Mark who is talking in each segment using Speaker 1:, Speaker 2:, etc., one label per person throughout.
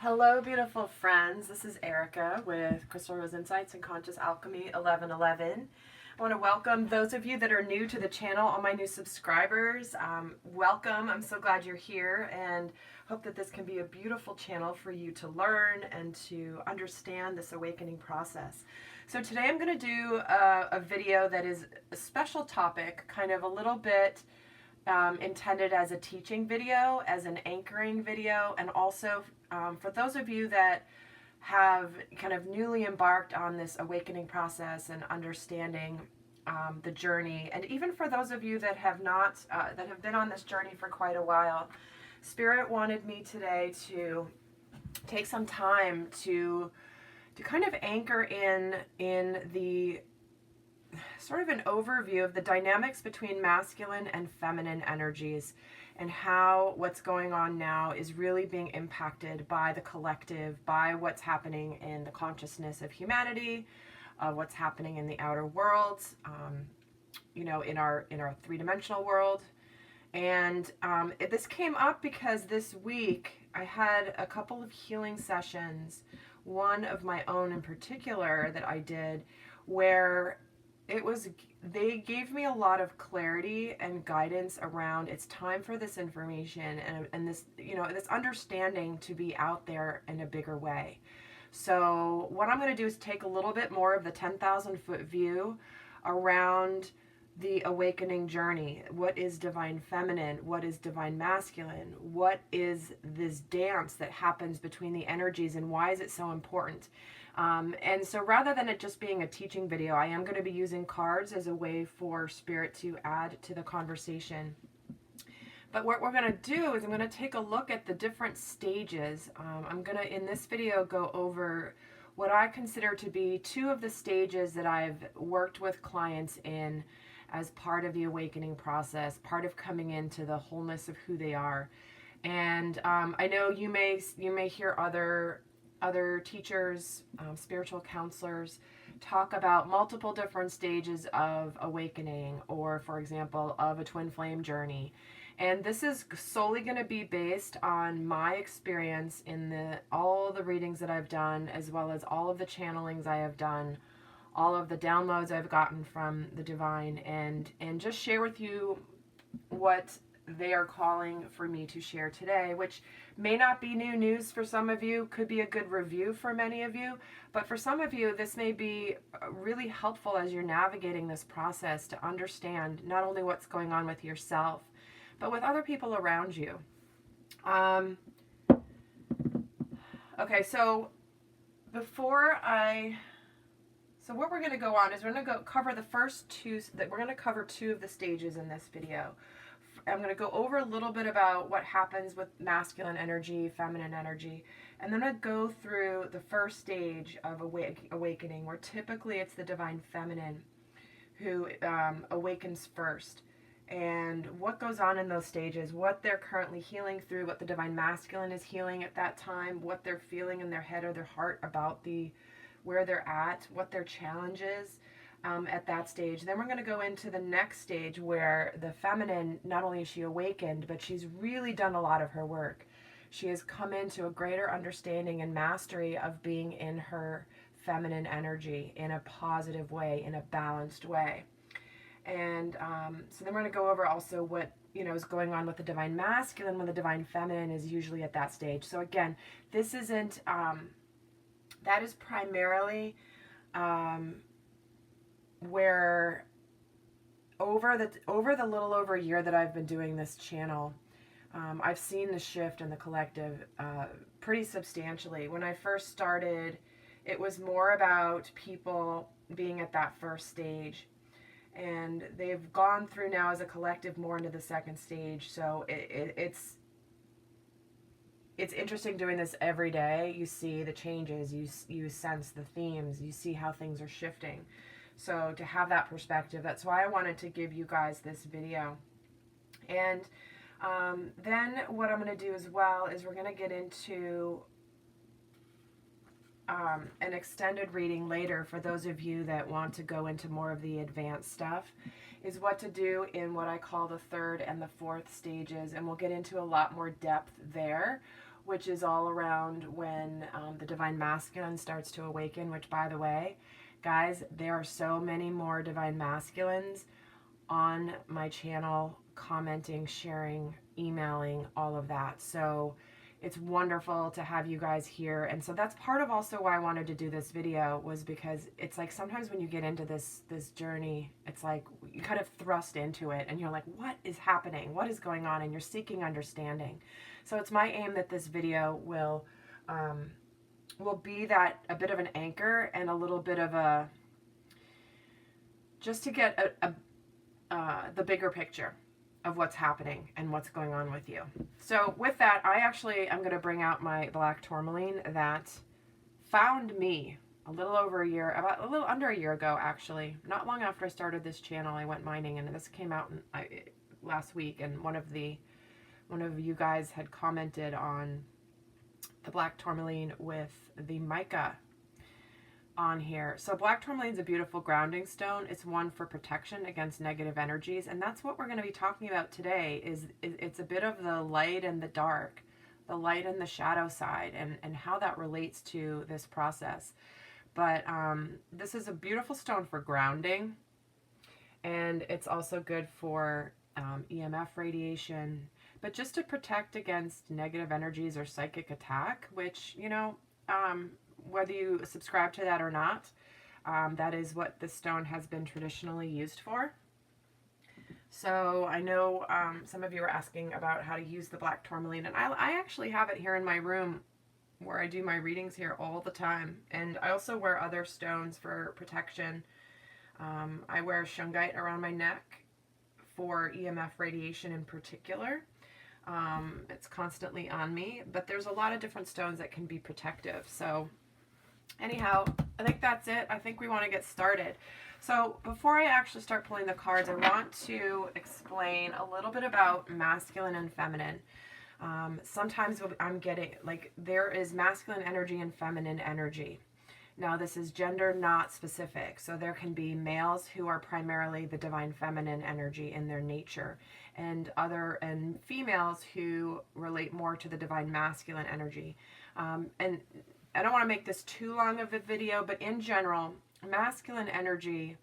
Speaker 1: Hello, beautiful friends. This is Erica with Crystal Rose Insights and Conscious Alchemy 1111. I want to welcome those of you that are new to the channel, all my new subscribers. Welcome. I'm so glad you're here and hope that this can be a beautiful channel for you to learn and to understand this awakening process. So today I'm going to do a video that is a special topic, kind of a little bit intended as a teaching video, as an anchoring video, and also for those of you that have kind of newly embarked on this awakening process and understanding the journey, and even for those of you that have not, that have been on this journey for quite a while, Spirit wanted me today to take some time to kind of anchor in the sort of an overview of the dynamics between masculine and feminine energies and how what's going on now is really being impacted by the collective, by what's happening in the consciousness of humanity, what's happening in the outer worlds, in our three-dimensional world. And this came up because this week I had a couple of healing sessions, one of my own in particular that I did, where they gave me a lot of clarity and guidance around it's time for this information and this, this understanding to be out there in a bigger way. So what I'm going to do is take a little bit more of the 10,000 foot view around the awakening journey. What is divine feminine? What is divine masculine? What is this dance that happens between the energies, and why is it so important? And so rather than it just being a teaching video, I am going to be using cards as a way for Spirit to add to the conversation. But what we're going to do is I'm going to take a look at the different stages. I'm going to, in this video, go over what I consider to be two of the stages that I've worked with clients in as part of the awakening process, part of coming into the wholeness of who they are. And I know you may hear other teachers, spiritual counselors talk about multiple different stages of awakening, or for example, of a twin flame journey. And this is solely going to be based on my experience in all the readings that I've done, as well as all of the channelings I have done, all of the downloads I've gotten from the divine, and just share with you what they are calling for me to share today, which may not be new news for some of you, could be a good review for many of you, but for some of you, this may be really helpful as you're navigating this process to understand not only what's going on with yourself, but with other people around you. Okay, so so what we're going to go on is we're going to cover the first two, we're going to cover two of the stages in this video. I'm going to go over a little bit about what happens with masculine energy, feminine energy, and then I'm going to go through the first stage of awakening, where typically it's the divine feminine who awakens first, and what goes on in those stages, what they're currently healing through, what the divine masculine is healing at that time, what they're feeling in their head or their heart about where they're at, what their challenge is at that stage. Then we're going to go into the next stage where the feminine, not only is she awakened, but she's really done a lot of her work. She has come into a greater understanding and mastery of being in her feminine energy in a positive way, in a balanced way. And so then we're going to go over also what is going on with the divine masculine when the divine feminine is usually at that stage. So again, this isn't that is primarily where over the little over a year that I've been doing this channel, I've seen the shift in the collective pretty substantially. When I first started, it was more about people being at that first stage, and they've gone through now as a collective more into the second stage. So it's interesting doing this every day. You see the changes, you sense the themes, you see how things are shifting. So to have that perspective, that's why I wanted to give you guys this video. And then what I'm going to do as well is we're going to get into an extended reading later for those of you that want to go into more of the advanced stuff, is what to do in what I call the third and the fourth stages, and we'll get into a lot more depth there, which is all around when the divine masculine starts to awaken, which, by the way, guys, there are so many more divine masculines on my channel, commenting, sharing, emailing, all of that. So it's wonderful to have you guys here. And so that's part of also why I wanted to do this video, was because it's like sometimes when you get into this journey, it's like you kind of thrust into it and you're like, what is happening? What is going on? And you're seeking understanding. So it's my aim that this video will be that a bit of an anchor and a little bit of a, just to get the bigger picture of what's happening and what's going on with you. So with that, I'm going to bring out my black tourmaline that found me a little under a year ago, actually. Not long after I started this channel, I went mining, and this came out last week, and one of you guys had commented on the black tourmaline with the mica on here. So black tourmaline is a beautiful grounding stone. It's one for protection against negative energies, and that's what we're going to be talking about today. It's a bit of the light and the dark, the light and the shadow side, and how that relates to this process. But this is a beautiful stone for grounding, and it's also good for EMF radiation, but just to protect against negative energies or psychic attack, which, you know, whether you subscribe to that or not, that is what this stone has been traditionally used for. So I know some of you are asking about how to use the black tourmaline, and I actually have it here in my room where I do my readings here all the time. And I also wear other stones for protection. I wear shungite around my neck for EMF radiation in particular. It's constantly on me, but there's a lot of different stones that can be protective. So anyhow, I think that's it. I think we want to get started. So before I actually start pulling the cards, I want to explain a little bit about masculine and feminine. Sometimes I'm getting, like, there is masculine energy and feminine energy. Now, this is gender not specific. So there can be males who are primarily the divine feminine energy in their nature, and females who relate more to the divine masculine energy. And I don't want to make this too long of a video, but in general, masculine energy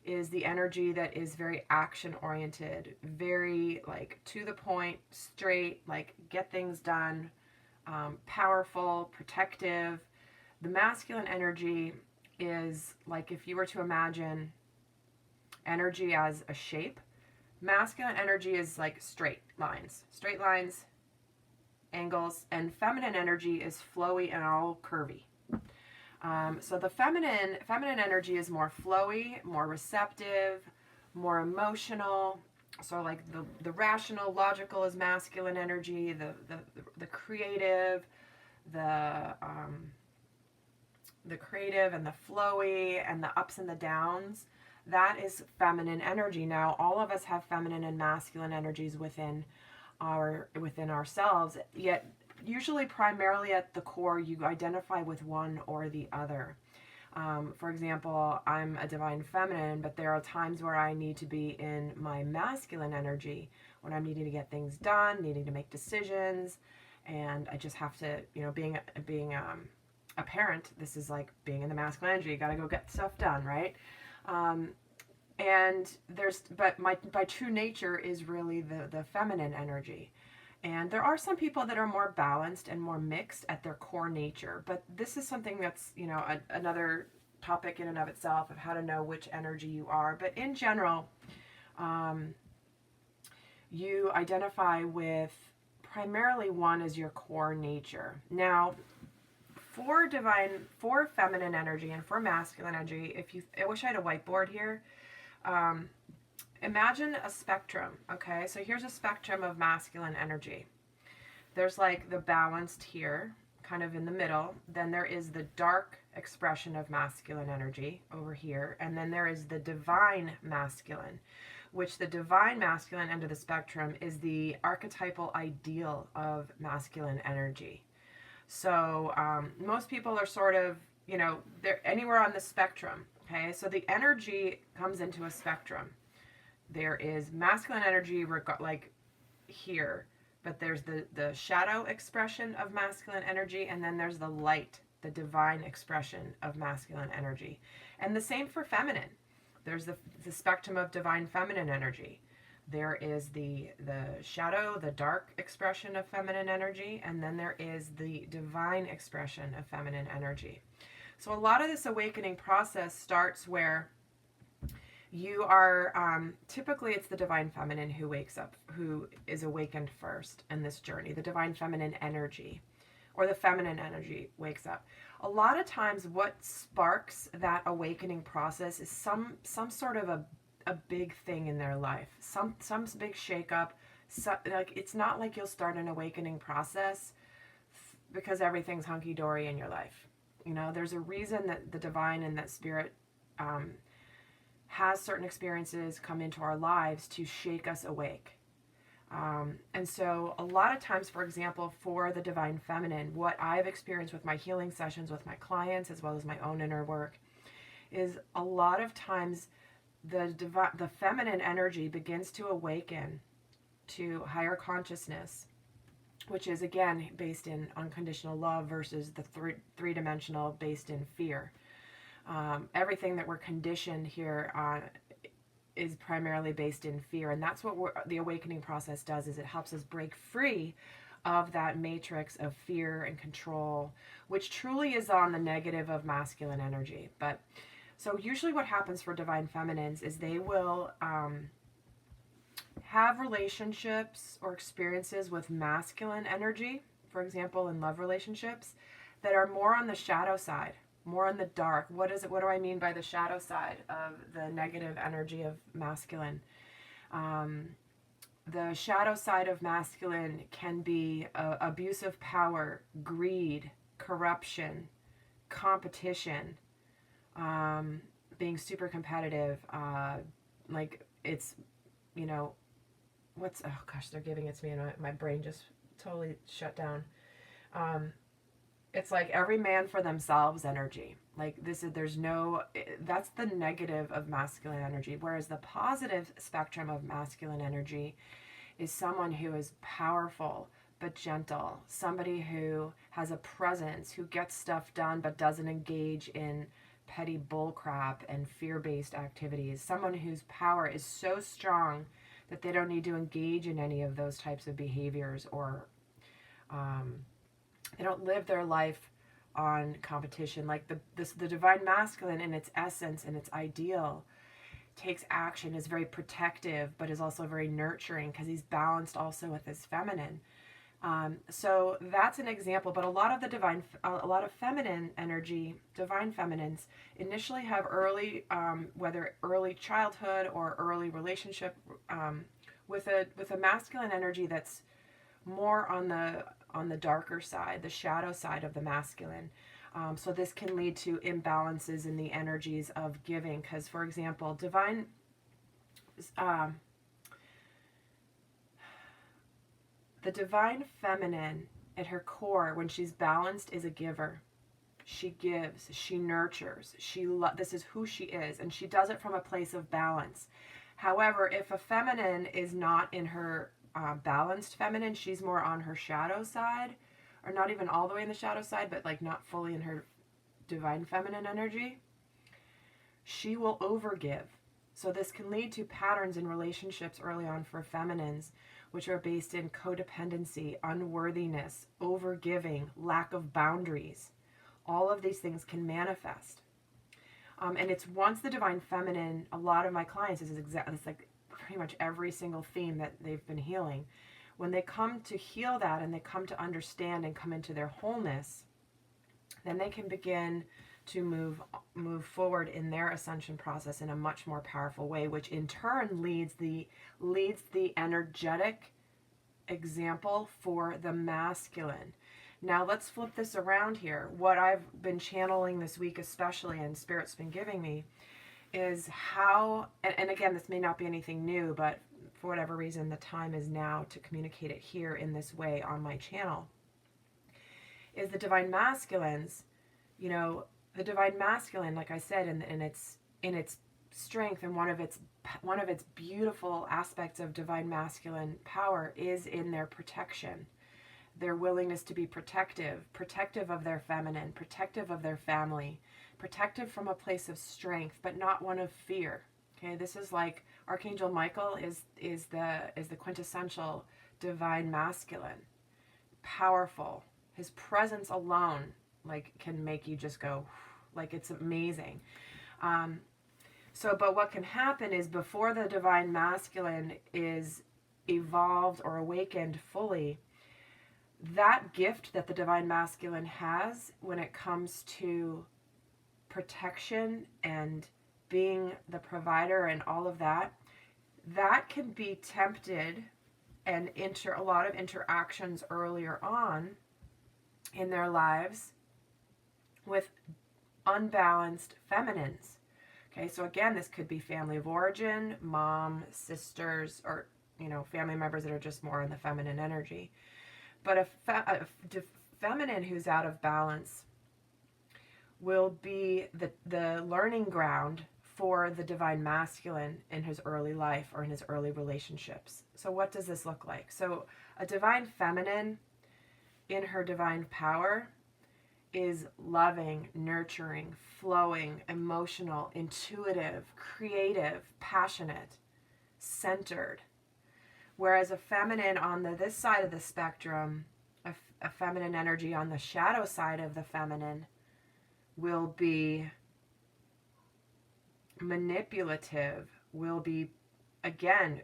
Speaker 1: is the energy that is very action oriented, very like to the point, straight, like get things done, powerful, protective. The masculine energy is like, if you were to imagine energy as a shape, masculine energy is like straight lines, angles, and feminine energy is flowy and all curvy. So the feminine energy is more flowy, more receptive, more emotional. So like the rational, logical is masculine energy. The creative, the creative and the flowy and the ups and the downs, that is feminine energy. Now, all of us have feminine and masculine energies within ourselves, yet usually primarily at the core you identify with one or the other. For example, I'm a divine feminine, but there are times where I need to be in my masculine energy when I'm needing to get things done, needing to make decisions, and I just have to, you know, being a parent, this is like being in the masculine energy. You got to go get stuff done, right? But my true nature is really the feminine energy. And there are some people that are more balanced and more mixed at their core nature. But this is something that's, you know, another topic in and of itself, of how to know which energy you are. But in general, you identify with primarily one as your core nature. Now, for feminine energy and for masculine energy, I wish I had a whiteboard here. Imagine a spectrum, okay? So here's a spectrum of masculine energy. There's like the balanced here, kind of in the middle. Then there is the dark expression of masculine energy over here. And then there is the divine masculine, which the divine masculine end of the spectrum is the archetypal ideal of masculine energy. So most people are sort of, you know, they're anywhere on the spectrum, okay? So the energy comes into a spectrum. There is masculine energy, like here, but there's the shadow expression of masculine energy, and then there's the light, the divine expression of masculine energy. And the same for feminine. There's the spectrum of divine feminine energy. There is the shadow, the dark expression of feminine energy, and then there is the divine expression of feminine energy. So a lot of this awakening process starts where you are, typically it's the divine feminine who wakes up, who is awakened first in this journey. The divine feminine energy, or the feminine energy, wakes up. A lot of times what sparks that awakening process is some sort of a big thing in their life, some big shakeup. So, like, it's not like you'll start an awakening process because everything's hunky-dory in your life. You know, there's a reason that the divine and that spirit has certain experiences come into our lives to shake us awake. And so a lot of times, for example, for the divine feminine, what I've experienced with my healing sessions with my clients, as well as my own inner work, is a lot of times the feminine energy begins to awaken to higher consciousness, which is, again, based in unconditional love versus the three-dimensional based in fear. Everything that we're conditioned here on is primarily based in fear, and that's what the awakening process does, is it helps us break free of that matrix of fear and control, which truly is on the negative of masculine energy. But so usually what happens for divine feminines is they will have relationships or experiences with masculine energy, for example, in love relationships, that are more on the shadow side, more on the dark. What do I mean by the shadow side of the negative energy of masculine? The shadow side of masculine can be abuse of power, greed, corruption, competition, being super competitive, like it's, you know, oh gosh, they're giving it to me and my brain just totally shut down. It's like every man for themselves energy. Like that's the negative of masculine energy. Whereas the positive spectrum of masculine energy is someone who is powerful but gentle, somebody who has a presence, who gets stuff done but doesn't engage in petty bullcrap and fear-based activities, someone whose power is so strong that they don't need to engage in any of those types of behaviors, or they don't live their life on competition. Like the divine masculine in its essence and its ideal takes action, is very protective, but is also very nurturing because he's balanced also with his feminine. So that's an example, but a lot of feminine energy, divine feminines, initially have early, whether early childhood or early relationship, with a masculine energy that's more on the darker side, the shadow side of the masculine. So this can lead to imbalances in the energies of giving, because, for example, the divine feminine at her core, when she's balanced, is a giver. She gives, she nurtures, this is who she is, and she does it from a place of balance. However, if a feminine is not in her balanced feminine, she's more on her shadow side, or not even all the way in the shadow side, but like not fully in her divine feminine energy, she will overgive. So this can lead to patterns in relationships early on for feminines, which are based in codependency, unworthiness, overgiving, lack of boundaries. All of these things can manifest. And it's once the divine feminine, a lot of my clients, it's like pretty much every single theme that they've been healing. When they come to heal that and they come to understand and come into their wholeness, then they can begin to move forward in their ascension process in a much more powerful way, which in turn leads the energetic example for the masculine. Now let's flip this around here. What I've been channeling this week especially, and Spirit's been giving me, is how, and again, this may not be anything new, but for whatever reason, the time is now to communicate it here in this way on my channel, is the divine masculines, the divine masculine, like I said, in its strength and one of its beautiful aspects of divine masculine power is in their protection, their willingness to be protective of their feminine, protective of their family, protective from a place of strength, but not one of fear. Okay, this is like Archangel Michael is the quintessential divine masculine, powerful. His presence alone like can make you just go, like, it's amazing. But what can happen is before the divine masculine is evolved or awakened fully, that gift that the divine masculine has when it comes to protection and being the provider and all of that, that can be tempted and a lot of interactions earlier on in their lives with unbalanced feminines. Okay, so again, this could be family of origin, mom, sisters, or, family members that are just more in the feminine energy. But a feminine who's out of balance will be the learning ground for the divine masculine in his early life or in his early relationships. So what does this look like? So a divine feminine in her divine power is loving, nurturing, flowing, emotional, intuitive, creative, passionate, centered. Whereas a feminine on this side of the spectrum, a feminine energy on the shadow side of the feminine, will be manipulative, will be, again,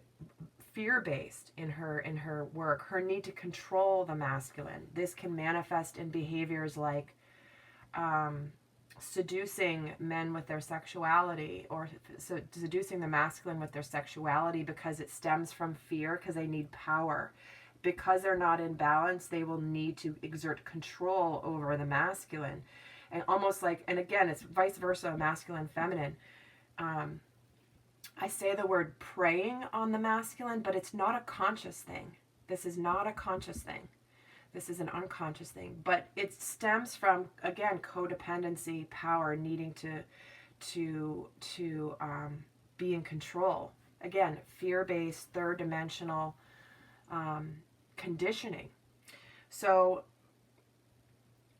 Speaker 1: fear-based in her work, her need to control the masculine. This can manifest in behaviors like seducing men with their sexuality, or seducing the masculine with their sexuality because it stems from fear, because they need power. Because they're not in balance, they will need to exert control over the masculine. And almost like, and again, it's vice versa, masculine, feminine. I say the word preying on the masculine, but it's not a conscious thing. This is not a conscious thing. This is an unconscious thing. But it stems from, again, codependency, power, needing to be in control. Again, fear-based, third-dimensional conditioning. So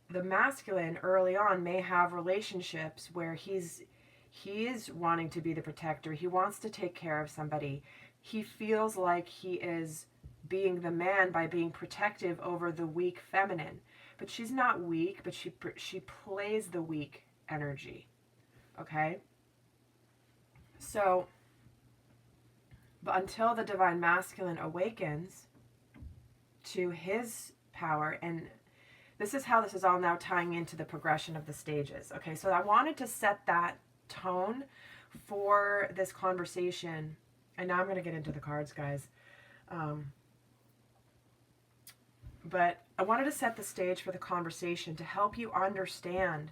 Speaker 1: the masculine early on may have relationships where he is wanting to be the protector. He wants to take care of somebody. He feels like he is being the man by being protective over the weak feminine. But she's not weak, but she plays the weak energy. Okay? So, but until the divine masculine awakens to his power, and this is how this is all now tying into the progression of the stages. Okay, so I wanted to set that tone for this conversation, and now I'm going to get into the cards, guys. But I wanted to set the stage for the conversation to help you understand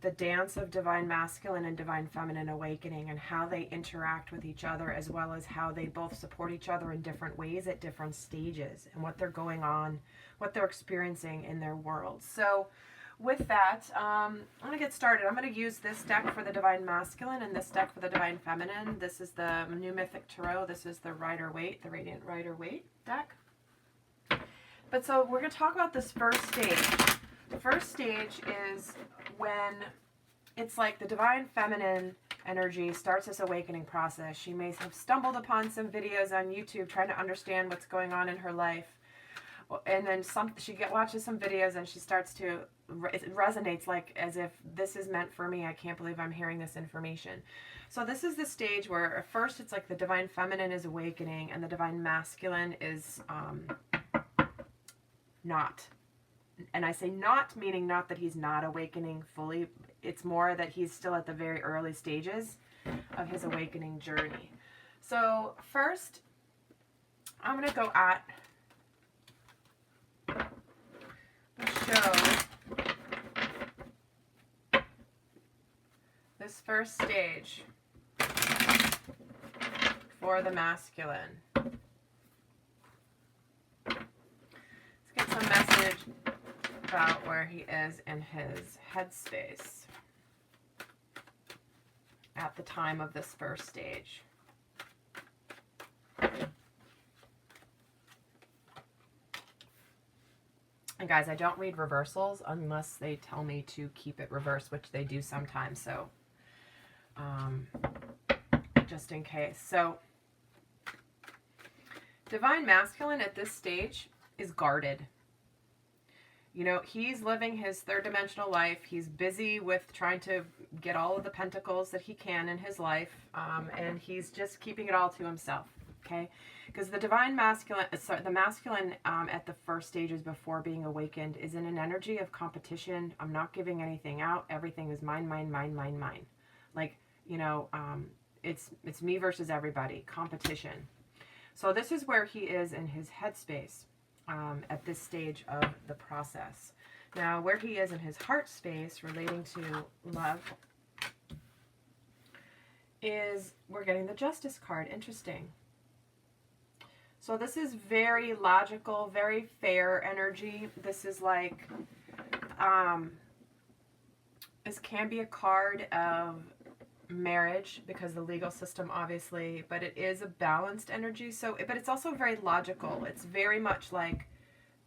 Speaker 1: the dance of divine masculine and divine feminine awakening and how they interact with each other, as well as how they both support each other in different ways at different stages, and what they're going on, what they're experiencing in their world. So with that, I'm going to get started. I'm going to use this deck for the divine masculine and this deck for the divine feminine. This is the New Mythic Tarot. This is the Rider-Waite, the Radiant Rider-Waite deck. But so we're going to talk about this first stage. The first stage is when it's like the divine feminine energy starts this awakening process. She may have stumbled upon some videos on YouTube trying to understand what's going on in her life. And then she watches some videos and she starts to, it resonates like as if this is meant for me. I can't believe I'm hearing this information. So this is the stage where at first it's like the divine feminine is awakening and the divine masculine is not. And I say not, meaning not that he's not awakening fully. It's more that he's still at the very early stages of his awakening journey. So first, I'm going to go at show this first stage for the masculine. Let's get some message about where he is in his headspace. at the time of this first stage. And guys, I don't read reversals unless they tell me to keep it reversed, which they do sometimes. So just in case. So Divine Masculine at this stage is guarded. You know, he's living his third dimensional life. He's busy with trying to get all of the pentacles that he can in his life. And he's just keeping it all to himself. Okay? Because the Divine Masculine, the masculine at the first stages before being awakened is in an energy of competition. I'm not giving anything out. Everything is mine, mine, mine, mine, mine. Like, you know, it's me versus everybody. Competition. So this is where he is in his headspace at this stage of the process. Now, where he is in his heart space relating to love is we're getting the Justice card. Interesting. So this is very logical, very fair energy. This is like, this can be a card of marriage because the legal system obviously, but it is a balanced energy. So, but it's also very logical. It's very much like,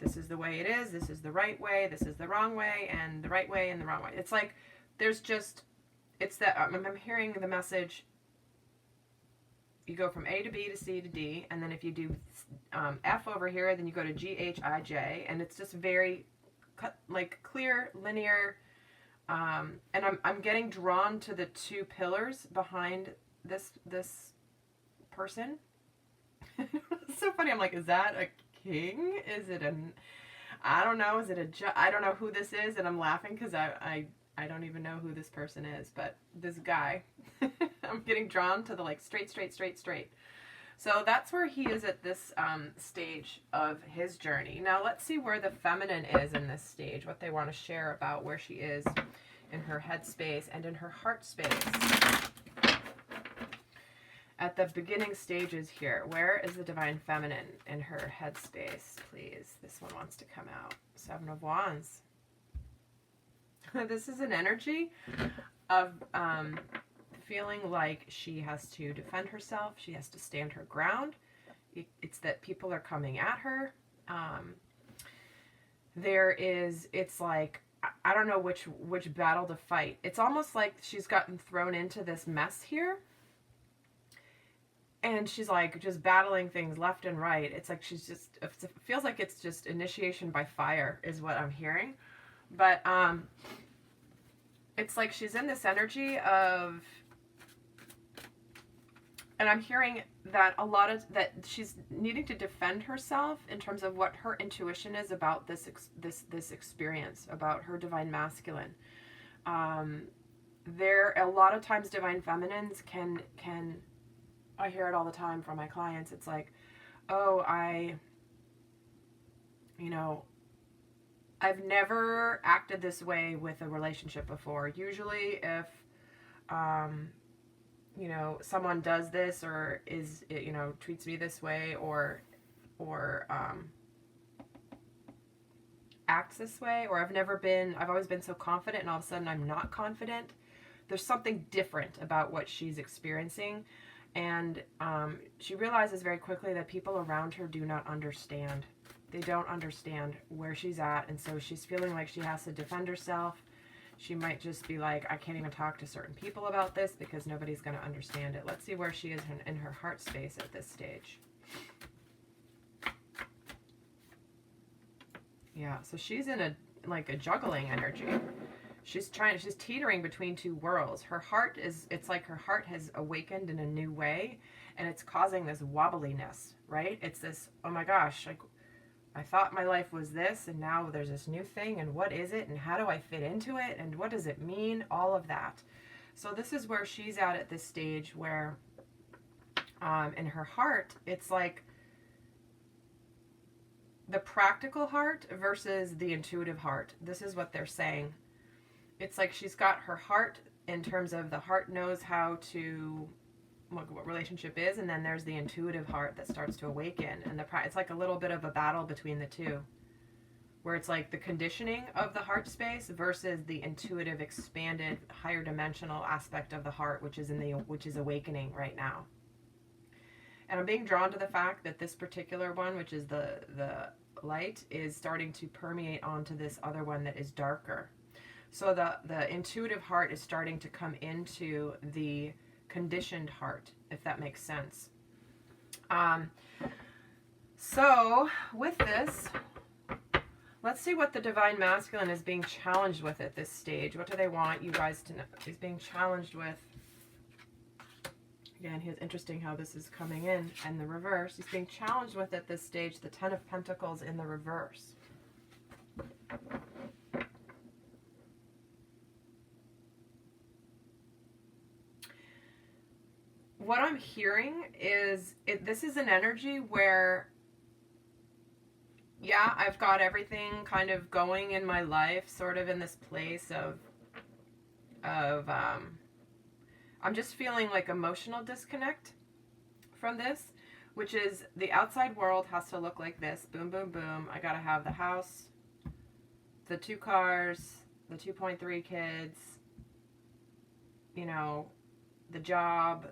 Speaker 1: this is the way it is, this is the right way, this is the wrong way, and the right way and the wrong way. It's like, there's just, it's that, I'm hearing the message, you go from A to B to C to D, and then if you do F over here, then you go to G, H, I, J, and it's just very like clear, linear, and I'm getting drawn to the two pillars behind this person. It's so funny. I'm like, is that a king? Is it I don't know. Is it I don't know who this is, and I'm laughing because I don't even know who this person is, but this guy, I'm getting drawn to the like straight. So that's where he is at this stage of his journey. Now let's see where the feminine is in this stage, what they want to share about where she is in her head space and in her heart space. At the beginning stages here, where is the Divine Feminine in her head space, please? This one wants to come out. Seven of Wands. This is an energy of feeling like she has to defend herself. She has to stand her ground. It's that people are coming at her. It's like, I don't know which battle to fight. It's almost like she's gotten thrown into this mess here. And she's like just battling things left and right. It's like she's just, it feels like it's just initiation by fire is what I'm hearing. But it's like she's in this energy of, and I'm hearing that that she's needing to defend herself in terms of what her intuition is about this experience, about her Divine Masculine. There, a lot of times Divine Feminines can, I hear it all the time from my clients. It's like, oh, I've never acted this way with a relationship before. Usually if, someone does this or treats me this way or acts this way, or I've always been so confident and all of a sudden I'm not confident. There's something different about what she's experiencing. And she realizes very quickly that people around her do not understand. They don't understand where she's at. And so she's feeling like she has to defend herself. She might just be like, I can't even talk to certain people about this because nobody's going to understand it. Let's see where she is in her heart space at this stage. Yeah, so she's in a juggling energy. She's teetering between two worlds. It's like her heart has awakened in a new way, and it's causing this wobbliness, right? It's this, oh my gosh, like, I thought my life was this, and now there's this new thing, and what is it, and how do I fit into it, and what does it mean? All of that. So this is where she's at this stage where, in her heart, it's like the practical heart versus the intuitive heart. This is what they're saying. It's like she's got her heart in terms of the heart knows how to, what relationship is, and then there's the intuitive heart that starts to awaken. And it's like a little bit of a battle between the two. where it's like the conditioning of the heart space versus the intuitive, expanded, higher dimensional aspect of the heart, which is awakening right now. And I'm being drawn to the fact that this particular one, which is the light, is starting to permeate onto this other one that is darker. So the intuitive heart is starting to come into the conditioned heart, if that makes sense. So with this, let's see what the divine masculine is being challenged with at this stage. What do they want you guys to know? He's being challenged with. Again, it's interesting how this is coming in and the reverse. He's being challenged with at this stage the Ten of Pentacles in the reverse. What I'm hearing is this is an energy where, yeah, I've got everything kind of going in my life, sort of in this place of I'm just feeling like emotional disconnect from this, which is the outside world has to look like this. Boom, boom, boom. I got to have the house, the 2 cars, the 2.3 kids, you know, the job,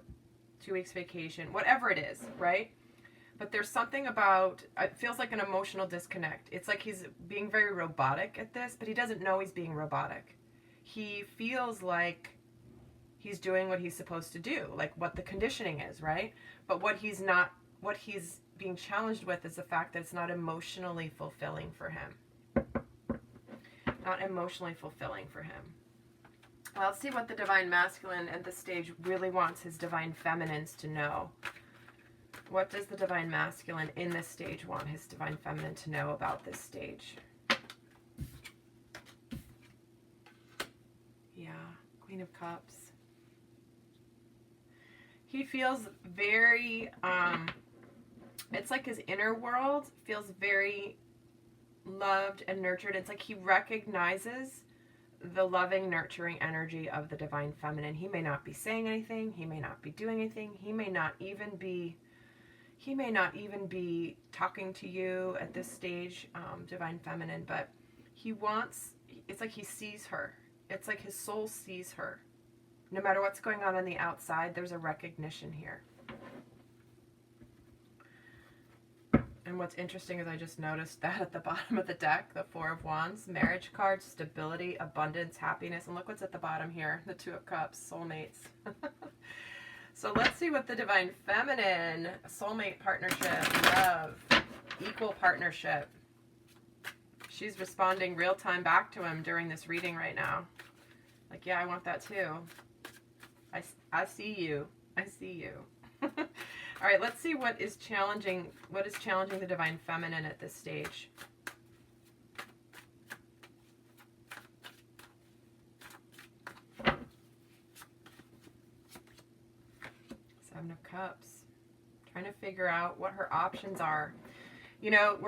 Speaker 1: 2 weeks vacation, whatever it is, right? But there's something about, it feels like an emotional disconnect. It's like he's being very robotic at this, but he doesn't know he's being robotic. He feels like he's doing what he's supposed to do, like what the conditioning is, right? But what he's being challenged with is the fact that it's not emotionally fulfilling for him. Not emotionally fulfilling for him. Well, let's see what the divine masculine at this stage really wants his divine feminines to know. What does the divine masculine in this stage want his divine feminine to know about this stage? Yeah, Queen of Cups. He feels very, it's like his inner world feels very loved and nurtured. It's like he recognizes the loving, nurturing energy of the divine feminine. He may not be saying anything. He may not be doing anything. He may not even be talking to you at this stage, divine feminine, but it's like he sees her. It's like his soul sees her. No matter what's going on the outside, there's a recognition here. And what's interesting is I just noticed that at the bottom of the deck, the 4 of Wands, marriage card, stability, abundance, happiness. And look what's at the bottom here, the 2 of Cups, soulmates. So let's see what the divine feminine, soulmate partnership, love, equal partnership. She's responding real time back to him during this reading right now. Like, yeah, I want that too. I see you. I see you. All right, let's see what is challenging the divine feminine at this stage. 7 of Cups. Trying to figure out what her options are. You know,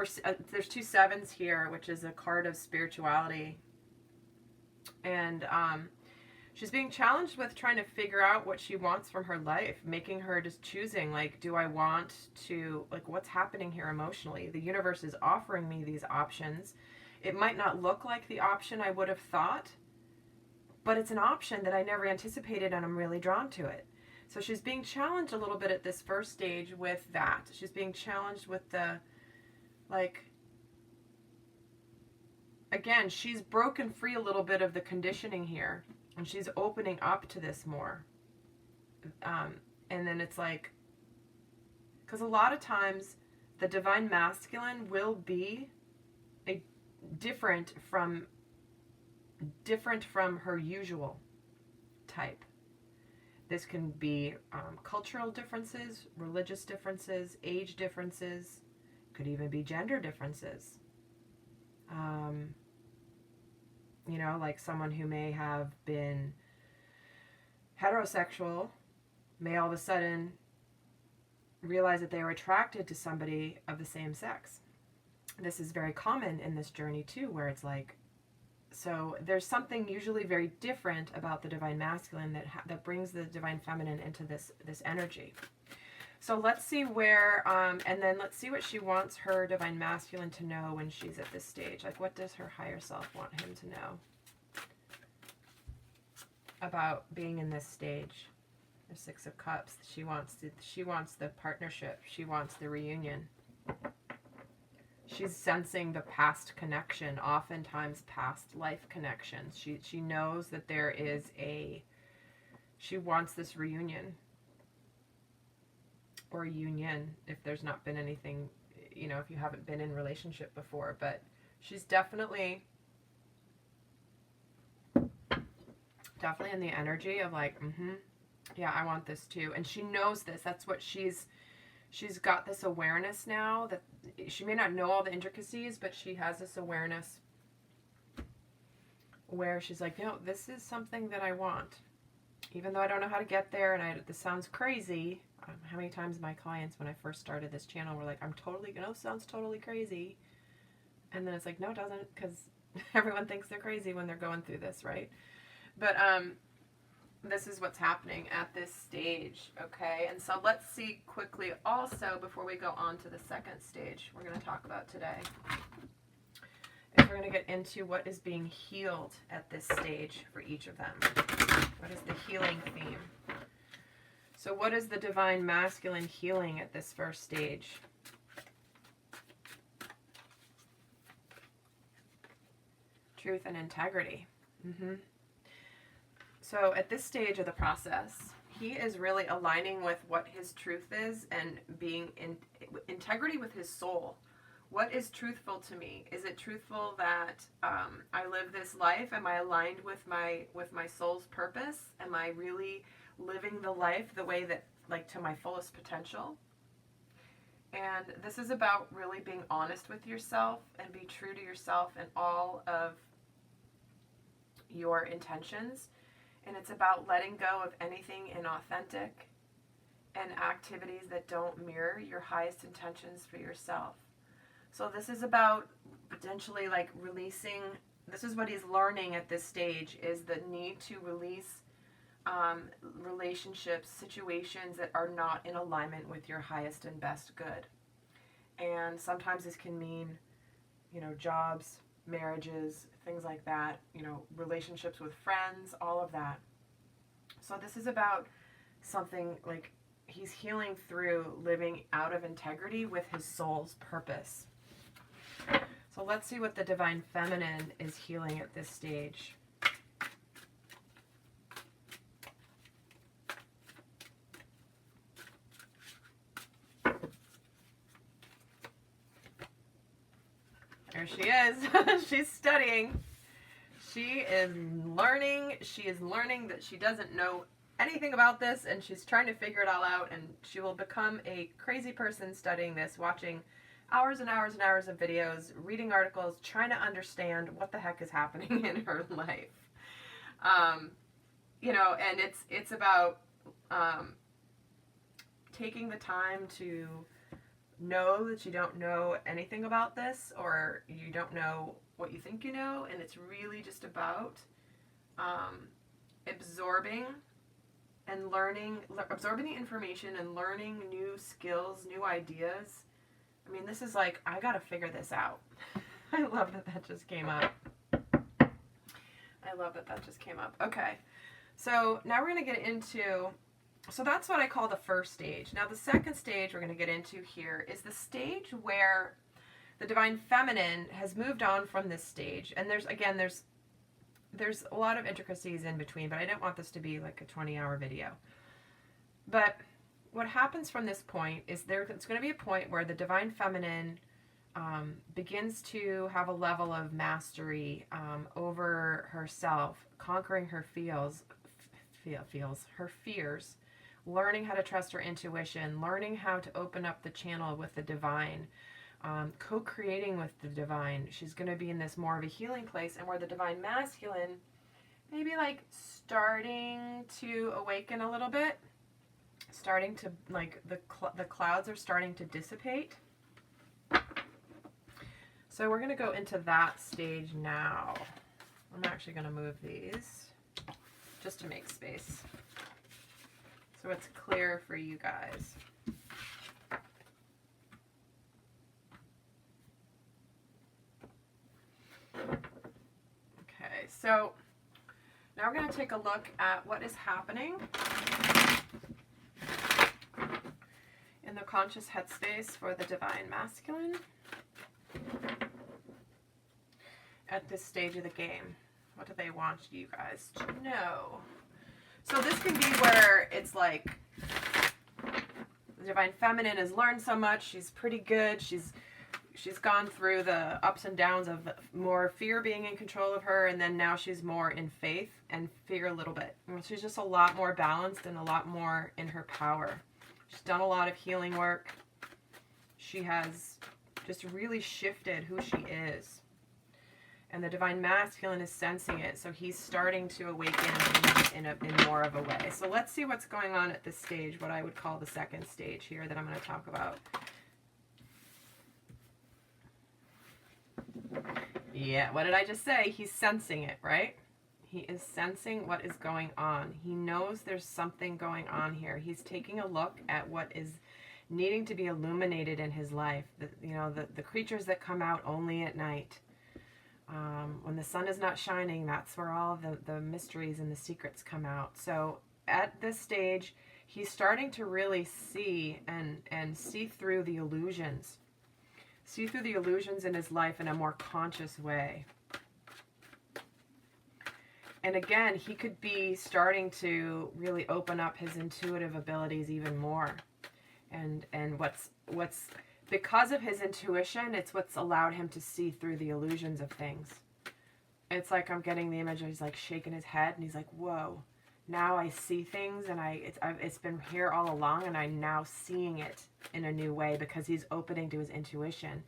Speaker 1: there's 2 sevens here, which is a card of spirituality. And she's being challenged with trying to figure out what she wants from her life, making her just choosing, like, do I want to, like, what's happening here emotionally? The universe is offering me these options. It might not look like the option I would have thought, but it's an option that I never anticipated, and I'm really drawn to it. So she's being challenged a little bit at this first stage with that. She's being challenged with the, like, again, she's broken free a little bit of the conditioning here, and she's opening up to this more. And then it's like, because a lot of times the divine masculine will be different from her usual type. This can be cultural differences, religious differences, age differences, could even be gender differences. You know, like someone who may have been heterosexual may all of a sudden realize that they are attracted to somebody of the same sex. This is very common in this journey too, where it's like, so there's something usually very different about the divine masculine that brings the divine feminine into this energy. So let's see where, and then let's see what she wants her divine masculine to know when she's at this stage. Like, what does her higher self want him to know about being in this stage? The Six of Cups. She wants the partnership. She wants the reunion. She's sensing the past connection, oftentimes past life connections. She knows that there is she wants this reunion. Or union, if there's not been anything, you know, if you haven't been in relationship before. But she's definitely in the energy of like, yeah, I want this too. And she knows this. That's what she's got this awareness now, that she may not know all the intricacies, but she has this awareness where she's like, no, this is something that I want. Even though I don't know how to get there, and this sounds crazy. How many times my clients, when I first started this channel, were like, sounds totally crazy. And then it's like, no, it doesn't, because everyone thinks they're crazy when they're going through this, right? But this is what's happening at this stage, okay? And so let's see quickly also, before we go on to the second stage we're going to talk about today, is we're going to get into what is being healed at this stage for each of them. What is the healing theme? So what is the divine masculine healing at this first stage? Truth and integrity. So at this stage of the process, he is really aligning with what his truth is and being in integrity with his soul. What is truthful to me? Is it truthful that I live this life? Am I aligned with my soul's purpose? Am I really living the life the way that, like, to my fullest potential? And this is about really being honest with yourself and be true to yourself and all of your intentions. And it's about letting go of anything inauthentic and activities that don't mirror your highest intentions for yourself. So this is about potentially like releasing, this is what he's learning at this stage, is the need to release relationships, situations that are not in alignment with your highest and best good. And sometimes this can mean, you know, jobs, marriages, things like that, you know, relationships with friends, all of that. So this is about something like he's healing through living out of integrity with his soul's purpose. So let's see what the divine feminine is healing at this stage. There she is. She's studying. She is learning. She is learning that she doesn't know anything about this, and she's trying to figure it all out, and she will become a crazy person studying this, watching hours and hours and hours of videos, reading articles, trying to understand what the heck is happening in her life. You know, and it's about taking the time to know that you don't know anything about this, or you don't know what you think you know, and it's really just about absorbing and learning, absorbing the information and learning new skills, new ideas. I mean, this is like, I gotta figure this out. I love that that just came up. I love that that just came up. Okay, so now we're gonna get into, so that's what I call the first stage. Now the second stage we're gonna get into here is the stage where the divine feminine has moved on from this stage. And there's a lot of intricacies in between, but I didn't want this to be like a 20-hour video. But what happens from this point is it's going to be a point where the divine feminine begins to have a level of mastery over herself, conquering her her fears, learning how to trust her intuition, learning how to open up the channel with the divine, co-creating with the divine. She's going to be in this more of a healing place, and where the divine masculine maybe like starting to awaken a little bit, starting to, like, the clouds are starting to dissipate. So we're going to go into that stage now. I'm actually going to move these just to make space so it's clear for you guys. So now we're going to take a look at what is happening in the conscious headspace for the divine masculine at this stage of the game. What do they want you guys to know? So this can be where it's like the divine feminine has learned so much. She's pretty good. She's gone through the ups and downs of more fear being in control of her, and then now she's more in faith and fear a little bit. She's just a lot more balanced and a lot more in her power. She's done a lot of healing work. She has just really shifted who she is. And the divine masculine is sensing it, so he's starting to awaken in more of a way. So let's see what's going on at this stage, what I would call the second stage here that I'm going to talk about. Yeah, what did I just say? He's sensing it, right? He is sensing what is going on. He knows there's something going on here. He's taking a look at what is needing to be illuminated in his life. The creatures that come out only at night. When the sun is not shining, that's where all the mysteries and the secrets come out. So at this stage, he's starting to really see and see through the illusions. See through the illusions in his life in a more conscious way. And again, he could be starting to really open up his intuitive abilities even more. And what's because of his intuition, it's what's allowed him to see through the illusions of things. It's like I'm getting the image of he's like shaking his head and he's like, whoa, now I see things, and it's been here all along, and I'm now seeing it in a new way because he's opening to his intuition.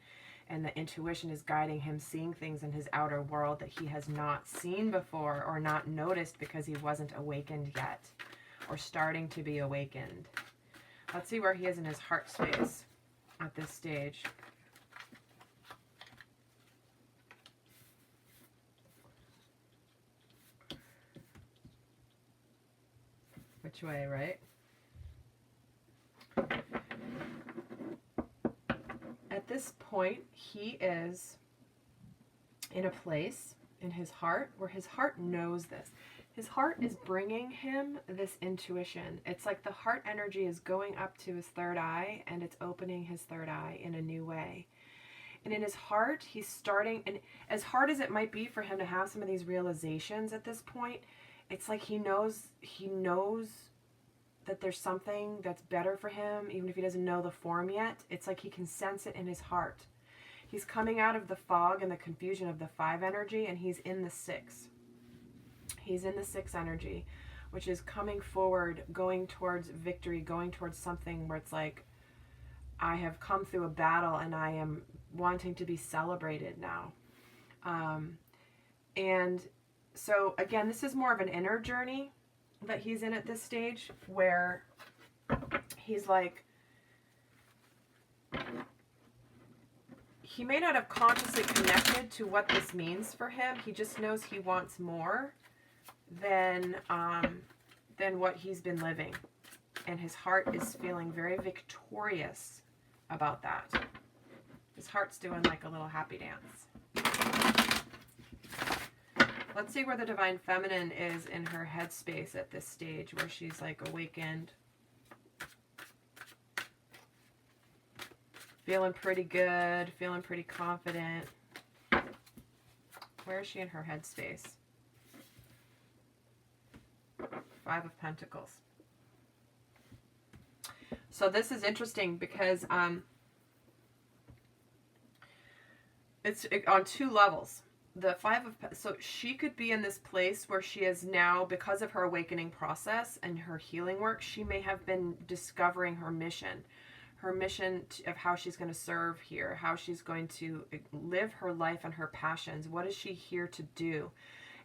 Speaker 1: And the intuition is guiding him seeing things in his outer world that he has not seen before or not noticed because he wasn't awakened yet or starting to be awakened. Let's see where he is in his heart space at this stage. Which way, right? At this point, he is in a place in his heart where his heart knows this. His heart is bringing him this intuition. It's like the heart energy is going up to his third eye, and it's opening his third eye in a new way. And in his heart, he's starting, and as hard as it might be for him to have some of these realizations at this point, it's like he knows that there's something that's better for him, even if he doesn't know the form yet. It's like he can sense it in his heart. He's coming out of the fog and the confusion of the 5 energy, and he's in the 6. He's in the 6 energy, which is coming forward, going towards victory, going towards something where it's like, I have come through a battle and I am wanting to be celebrated now. And so again, this is more of an inner journey that he's in at this stage, where he's like, he may not have consciously connected to what this means for him. He just knows he wants more than what he's been living. And his heart is feeling very victorious about that. His heart's doing like a little happy dance. Let's see where the divine feminine is in her headspace at this stage, where she's like awakened. Feeling pretty good, feeling pretty confident. Where is she in her headspace? 5 of Pentacles. So this is interesting because it's on 2 levels. The 5 of, so she could be in this place where she is now, because of her awakening process and her healing work, she may have been discovering her mission of how she's going to serve here, how she's going to live her life and her passions. What is she here to do?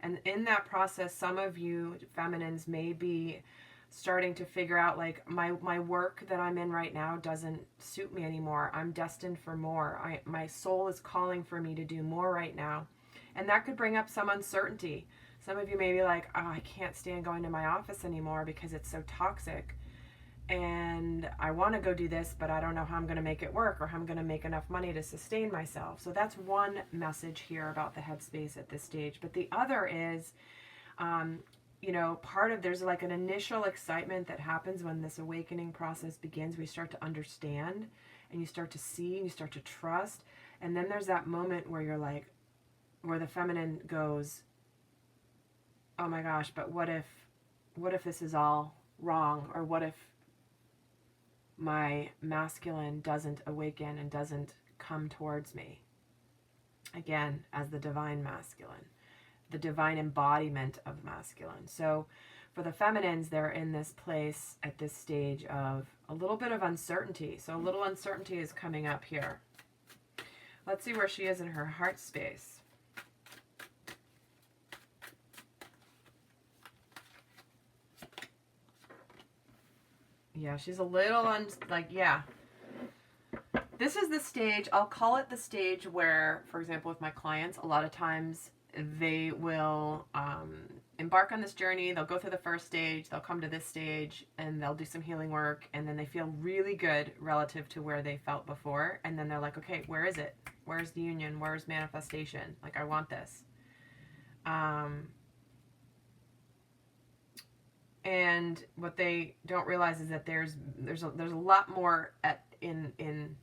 Speaker 1: And in that process, some of you feminines may be starting to figure out, like, my work that I'm in right now doesn't suit me anymore. I'm destined for more. My soul is calling for me to do more right now. And that could bring up some uncertainty. Some of you may be like, oh, I can't stand going to my office anymore because it's so toxic. and I want to go do this, but I don't know how I'm going to make it work or how I'm going to make enough money to sustain myself. So that's one message here about the headspace at this stage. But the other is, you know, there's like an initial excitement that happens when this awakening process begins. We start to understand, and you start to see, and you start to trust. And then there's that moment where you're like, where the feminine goes, oh my gosh, but what if this is all wrong? Or what if my masculine doesn't awaken and doesn't come towards me? Again, as the divine masculine, the divine embodiment of masculine. So for the feminines, they're in this place at this stage of a little bit of uncertainty. So a little uncertainty is coming up here. Let's see where she is in her heart space. Yeah, she's a little yeah. This is the stage, I'll call it the stage where, for example, with my clients, a lot of times they will embark on this journey. They'll go through the first stage, they'll come to this stage, and they'll do some healing work, and then they feel really good relative to where they felt before. And then they're like, okay, where is it? Where's the union? Where's manifestation? Like, I want this. And what they don't realize is that there's a lot more in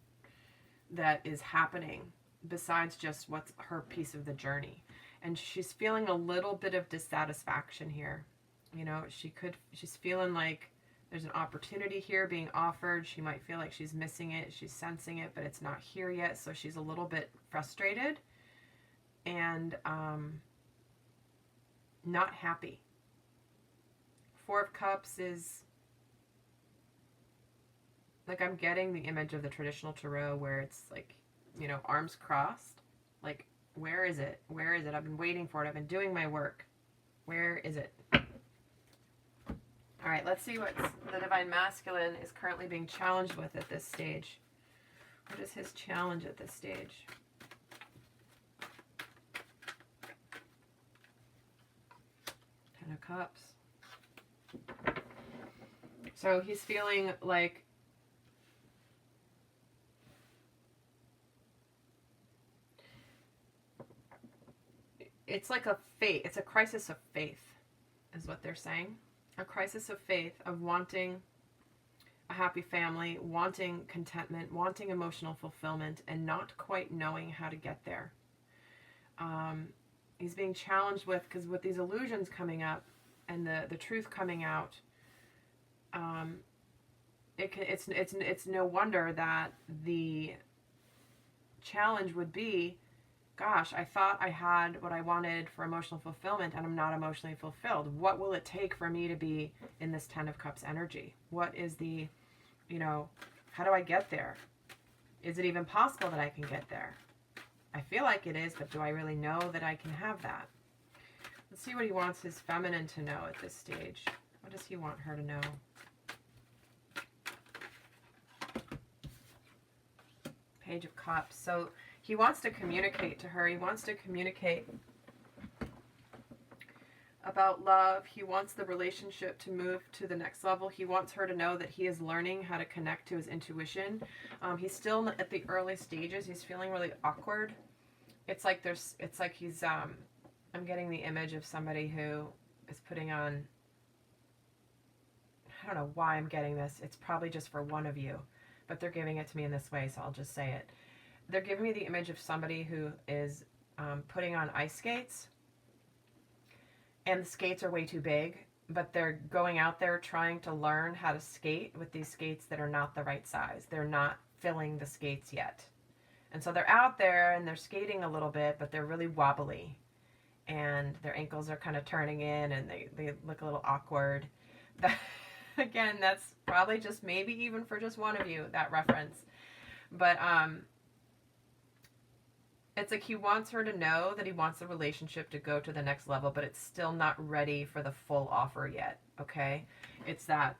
Speaker 1: that is happening besides just what's her piece of the journey. And she's feeling a little bit of dissatisfaction here. You know, she's feeling like there's an opportunity here being offered. She might feel like she's missing it. She's sensing it, but it's not here yet. So she's a little bit frustrated and not happy. Four of Cups is like, I'm getting the image of the traditional tarot where it's like, you know, arms crossed. Like, where is it? Where is it? I've been waiting for it. I've been doing my work. Where is it? All right, let's see what the Divine Masculine is currently being challenged with at this stage. What is his challenge at this stage? Ten of Cups. So he's feeling like it's like a faith. It's a crisis of faith is what they're saying. A crisis of faith, of wanting a happy family, wanting contentment, wanting emotional fulfillment, and not quite knowing how to get there. He's being challenged with, because with these illusions coming up and the truth coming out, it's no wonder that the challenge would be, gosh, I thought I had what I wanted for emotional fulfillment and I'm not emotionally fulfilled. What will it take for me to be in this Ten of Cups energy? What is the, you know, how do I get there? Is it even possible that I can get there? I feel like it is, but do I really know that I can have that? Let's see what he wants his feminine to know at this stage. What does he want her to know? Page of Cups. So he wants to communicate to her. He wants to communicate about love. He wants the relationship to move to the next level. He wants her to know that he is learning how to connect to his intuition. He's still at the early stages. He's feeling really awkward. It's like he's, I'm getting the image of somebody who is putting on, I don't know why I'm getting this. It's probably just for one of you, but they're giving it to me in this way, so I'll just say it. They're giving me the image of somebody who is putting on ice skates, and the skates are way too big, but they're going out there trying to learn how to skate with these skates that are not the right size. They're not filling the skates yet. And so they're out there and they're skating a little bit, but they're really wobbly. And their ankles are kind of turning in and they look a little awkward. Again, that's probably just maybe even for just one of you, that reference. But it's like he wants her to know that he wants the relationship to go to the next level, but it's still not ready for the full offer yet, okay? It's that.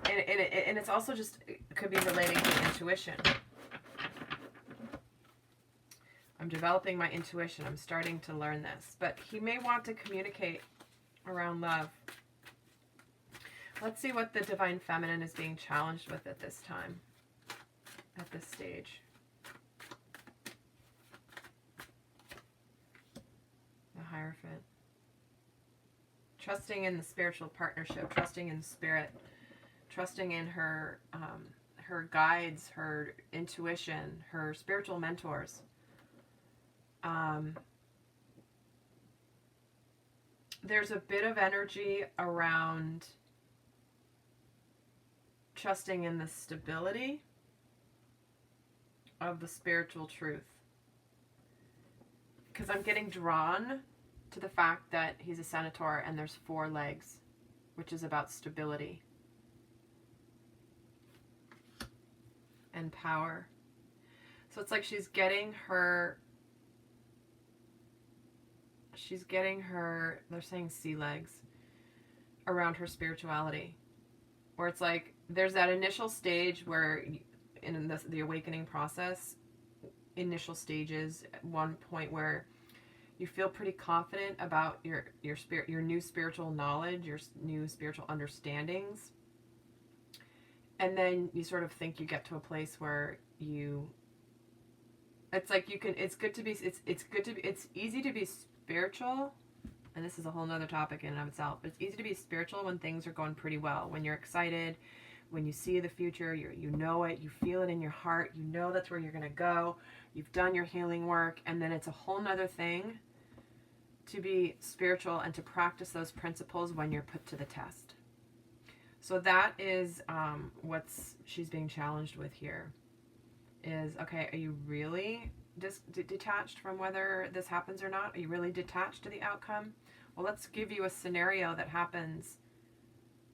Speaker 1: And it's also just, it could be relating to intuition. I'm developing my intuition. I'm starting to learn this. But he may want to communicate around love. Let's see what the Divine Feminine is being challenged with at this time, at this stage. The Hierophant. Trusting in the spiritual partnership, trusting in spirit, trusting in her her guides, her intuition, her spiritual mentors. There's a bit of energy around trusting in the stability of the spiritual truth. Because I'm getting drawn to the fact that he's a centaur and there's 4 legs, which is about stability and power. So it's like she's getting her, they're saying sea legs, around her spirituality. Where it's like, there's that initial stage where, in the awakening process, initial stages, at one point where you feel pretty confident about your spirit, your new spiritual knowledge, your new spiritual understandings. And then you sort of think you get to a place where it's like you can, it's easy to be spiritual. And this is a whole nother topic in and of itself. But it's easy to be spiritual when things are going pretty well. When you're excited, when you see the future, you know it, you feel it in your heart, you know that's where you're going to go. You've done your healing work. And then it's a whole nother thing to be spiritual and to practice those principles when you're put to the test. So that is what's she's being challenged with here. Is, okay, are you really detached from whether this happens or not? Are you really detached to the outcome? Well, let's give you a scenario that happens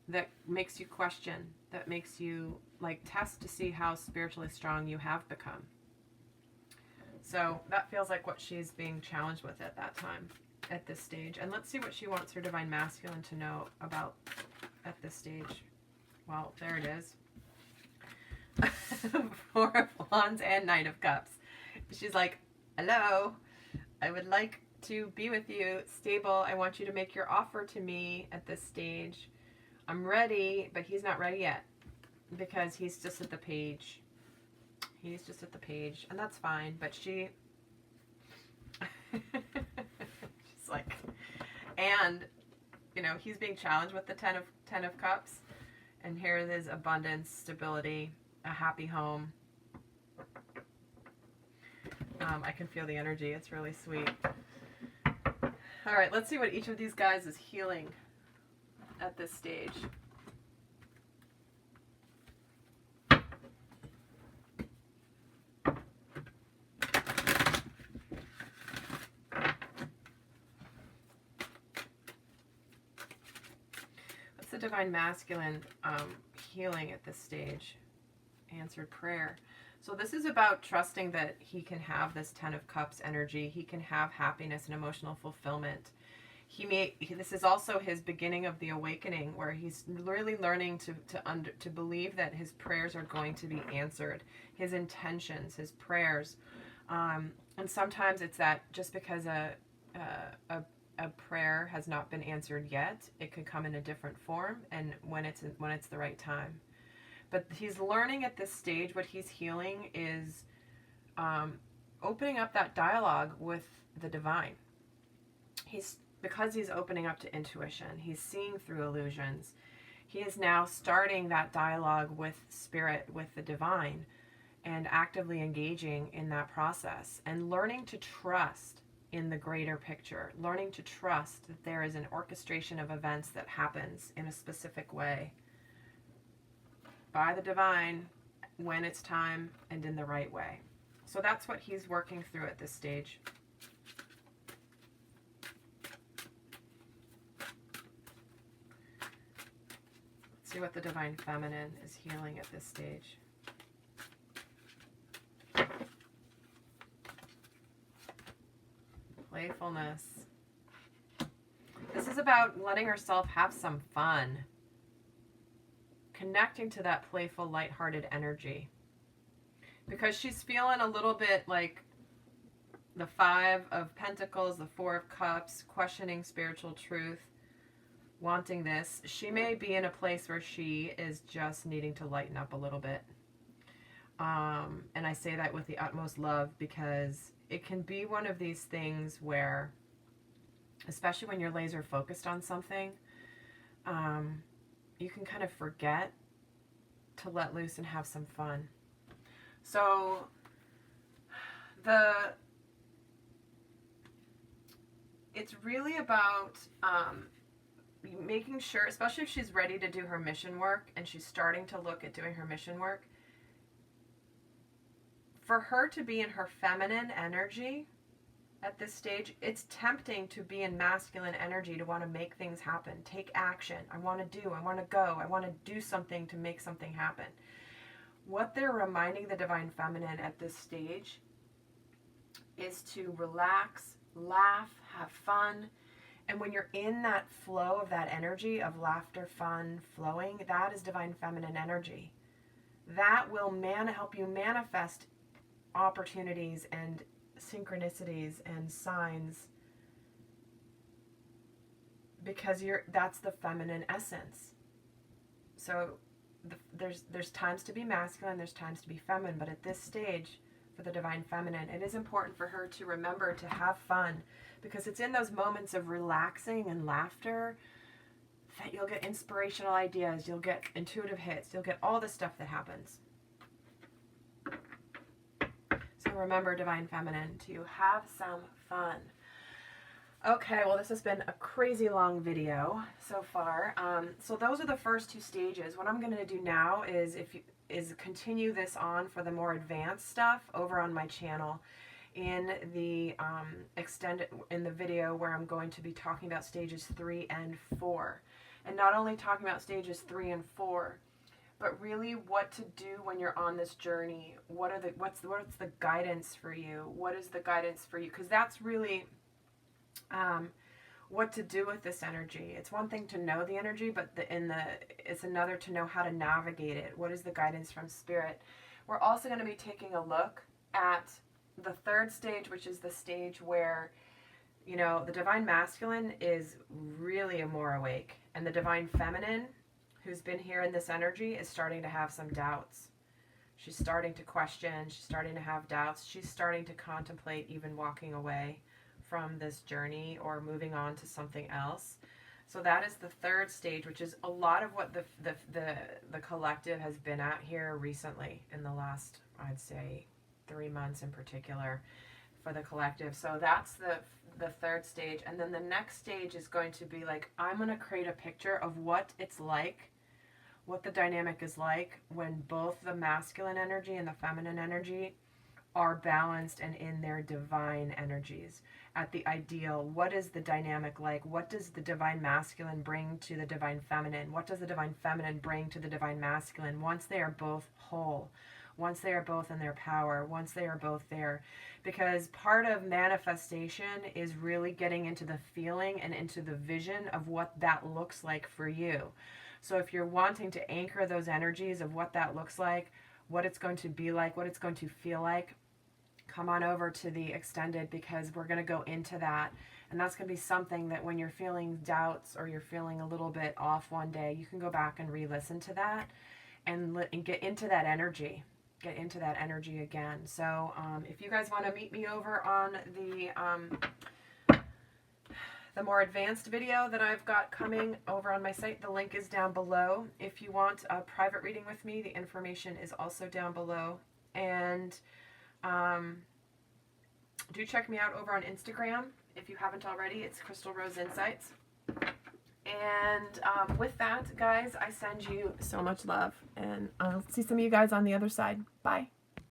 Speaker 1: that makes you question, that makes you like test to see how spiritually strong you have become. So that feels like what she's being challenged with at that time, at this stage. And let's see what she wants her Divine Masculine to know about at this stage. Well, there it is. 4 of Wands and Knight of Cups. She's like, hello, I would like to be with you, stable. I want you to make your offer to me at this stage. I'm ready, but he's not ready yet because he's just at the page. He's just at the page, and that's fine. But she's like, and you know, he's being challenged with the 10 of Cups, and here it is: abundance, stability, a happy home. I can feel the energy. It's really sweet. All right, let's see what each of these guys is healing at this stage. What's the Divine Masculine healing at this stage? Answered prayer. So this is about trusting that he can have this 10 of Cups energy. He can have happiness and emotional fulfillment. This is also his beginning of the awakening, where he's really learning to believe that his prayers are going to be answered. His intentions, his prayers. And sometimes it's that just because a prayer has not been answered yet, it could come in a different form, and when it's the right time. But he's learning at this stage, what he's healing is opening up that dialogue with the divine. Because he's opening up to intuition, he's seeing through illusions. He is now starting that dialogue with spirit, with the divine, and actively engaging in that process and learning to trust in the greater picture, learning to trust that there is an orchestration of events that happens in a specific way by the divine when it's time and in the right way. So that's what he's working through at this stage. Let's see what the Divine Feminine is healing at this stage. Playfulness. This is about letting herself have some fun. Connecting to that playful, lighthearted energy. Because she's feeling a little bit like the 5 of Pentacles, the 4 of Cups, questioning spiritual truth. wanting this. She may be in a place where she is just needing to lighten up a little bit. And I say that with the utmost love, because it can be one of these things where, especially when you're laser focused on something, you can kind of forget to let loose and have some fun. So it's really about making sure, especially if she's ready to do her mission work and she's starting to look at doing her mission work, for her to be in her feminine energy at this stage, it's tempting to be in masculine energy, to want to make things happen, take action. I want to do, I want to go, I want to do something to make something happen. What they're reminding the divine feminine at this stage is to relax, laugh, have fun. And when you're in that flow of that energy of laughter, fun, flowing, that is divine feminine energy. That will help you manifest opportunities and synchronicities and signs, because that's the feminine essence. So there's times to be masculine, there's times to be feminine, but at this stage for the divine feminine, it is important for her to remember to have fun, because it's in those moments of relaxing and laughter that you'll get inspirational ideas, you'll get intuitive hits, you'll get all the stuff that happens. So remember, divine feminine, to have some fun. Okay, well, this has been a crazy long video so far. So those are the first two stages. What I'm going to do now is continue this on for the more advanced stuff over on my channel in the in the video where I'm going to be talking about stages 3 and 4. And not only talking about stages 3 and 4, but really what to do when you're on this journey. What's the guidance for you? What is the guidance for you? Because that's really what to do with this energy. It's one thing to know the energy, but it's another to know how to navigate it. What is the guidance from spirit? We're also going to be taking a look at the third stage, which is the stage where, the divine masculine is really more awake, and the divine feminine, who's been here in this energy, is starting to have some doubts. She's starting to question, she's starting to have doubts, she's starting to contemplate even walking away from this journey or moving on to something else. So that is the third stage, which is a lot of what the collective has been at here recently in the last, I'd say, 3 months in particular for the collective. So that's the third stage. And then the next stage is going to be like, I'm going to create a picture of what it's like, what the dynamic is like when both the masculine energy and the feminine energy are balanced and in their divine energies. At the ideal, what is the dynamic like? What does the divine masculine bring to the divine feminine? What does the divine feminine bring to the divine masculine once they are both whole? Once they are both in their power, once they are both there. Because part of manifestation is really getting into the feeling and into the vision of what that looks like for you. So if you're wanting to anchor those energies of what that looks like, what it's going to be like, what it's going to feel like, come on over to the extended, because we're going to go into that. And that's going to be something that when you're feeling doubts or you're feeling a little bit off one day, you can go back and re-listen to that and get into that energy. Get into that energy again. So if you guys want to meet me over on the more advanced video that I've got coming over on my site, the link is down below. If you want a private reading with me, the information is also down below. And do check me out over on Instagram if you haven't already. It's Crystal Rose Insights. And with that, guys, I send you so much love, and I'll see some of you guys on the other side. Bye.